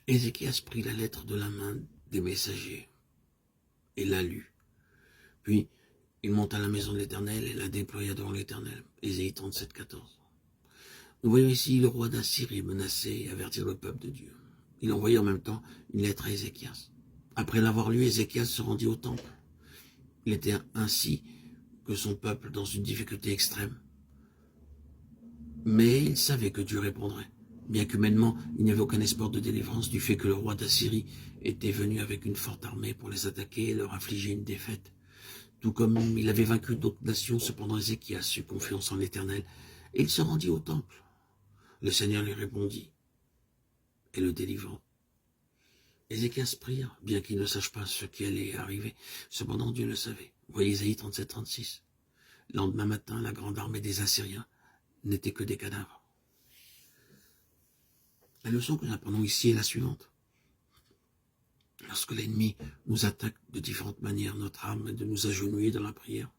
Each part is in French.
Ézéchias prit la lettre de la main des messagers et la lut. Puis, il monta à la maison de l'Éternel et la déploya devant l'Éternel. Ésaïe 37, 14. Nous voyons ici le roi d'Assyrie menacer et avertir le peuple de Dieu. Il envoya en même temps une lettre à Ézéchias. Après l'avoir lu, Ézéchias se rendit au temple. Il était ainsi que son peuple dans une difficulté extrême. Mais il savait que Dieu répondrait. Bien qu'humainement, il n'y avait aucun espoir de délivrance du fait que le roi d'Assyrie était venu avec une forte armée pour les attaquer et leur infliger une défaite. Tout comme il avait vaincu d'autres nations, cependant Ézéchias eut confiance en l'Éternel et il se rendit au temple. Le Seigneur lui répondit et le délivra. Ézéchias pria, bien qu'il ne sache pas ce qui allait arriver. Cependant Dieu le savait. Voyez Isaïe 37, 36. Le lendemain matin, la grande armée des Assyriens n'était que des cadavres. La leçon que nous apprenons ici est la suivante. Lorsque l'ennemi nous attaque de différentes manières, notre âme est de nous agenouiller dans la prière.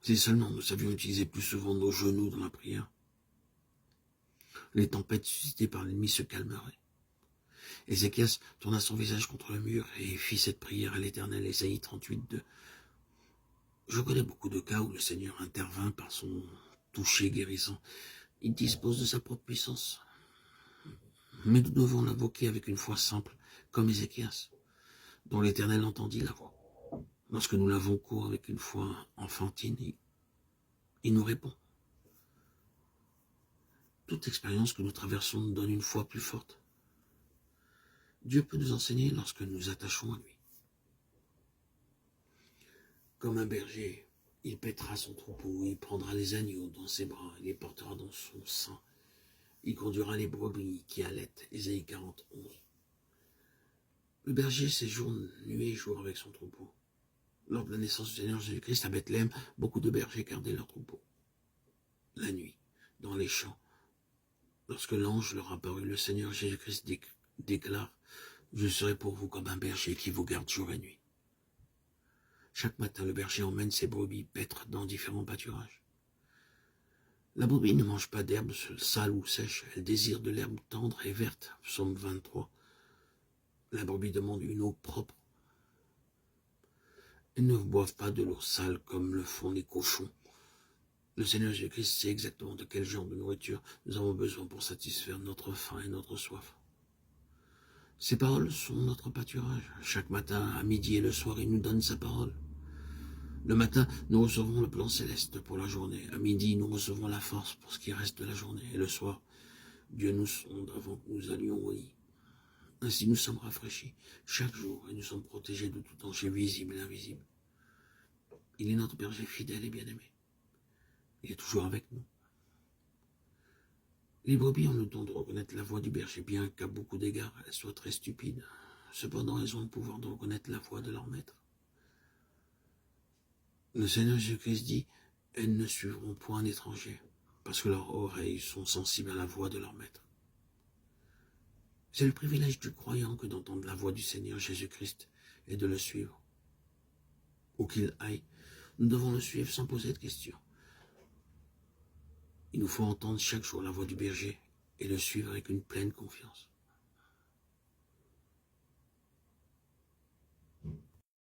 Si seulement nous savions utiliser plus souvent nos genoux dans la prière, les tempêtes suscitées par l'ennemi se calmeraient. Ézéchias tourna son visage contre le mur et fit cette prière à l'Éternel, Ésaïe 38, 2. Je connais beaucoup de cas où le Seigneur intervint par son toucher guérissant. Il dispose de sa propre puissance. Mais nous devons l'invoquer avec une foi simple, comme Ézéchias, dont l'Éternel entendit la voix. Lorsque nous l'invoquons avec une foi enfantine, il nous répond. Toute expérience que nous traversons nous donne une foi plus forte. Dieu peut nous enseigner lorsque nous nous attachons à lui. Comme un berger, il paîtra son troupeau, il prendra les agneaux dans ses bras, il les portera dans son sein. Il conduira les brebis qui allaitent, Ésaïe 40, 11. Le berger séjourne nuit et jour avec son troupeau. Lors de la naissance du Seigneur Jésus-Christ à Bethléem, beaucoup de bergers gardaient leur troupeau. La nuit, dans les champs, lorsque l'ange leur apparut, le Seigneur Jésus-Christ déclare « Je serai pour vous comme un berger qui vous garde jour et nuit ». Chaque matin, le berger emmène ses brebis paître dans différents pâturages. La brebis ne mange pas d'herbe sale ou sèche, elle désire de l'herbe tendre et verte, psaume 23. La brebis demande une eau propre. Elles ne boivent pas de l'eau sale comme le font les cochons. Le Seigneur Jésus-Christ sait exactement de quel genre de nourriture nous avons besoin pour satisfaire notre faim et notre soif. Ces paroles sont notre pâturage. Chaque matin, à midi et le soir, il nous donne sa parole. Le matin, nous recevons le plan céleste pour la journée. À midi, nous recevons la force pour ce qui reste de la journée. Et le soir, Dieu nous sonde avant que nous allions au lit. Ainsi, nous sommes rafraîchis chaque jour et nous sommes protégés de tout danger visible et invisible. Il est notre berger fidèle et bien-aimé. Il est toujours avec nous. Les brebis ont le don de reconnaître la voix du berger, bien qu'à beaucoup d'égards, elles soient très stupides. Cependant, elles ont le pouvoir de reconnaître la voix de leur maître. Le Seigneur Jésus-Christ dit « Elles ne suivront point un étranger, parce que leurs oreilles sont sensibles à la voix de leur maître. » C'est le privilège du croyant que d'entendre la voix du Seigneur Jésus-Christ et de le suivre. Où qu'il aille, nous devons le suivre sans poser de questions. Il nous faut entendre chaque jour la voix du berger et le suivre avec une pleine confiance.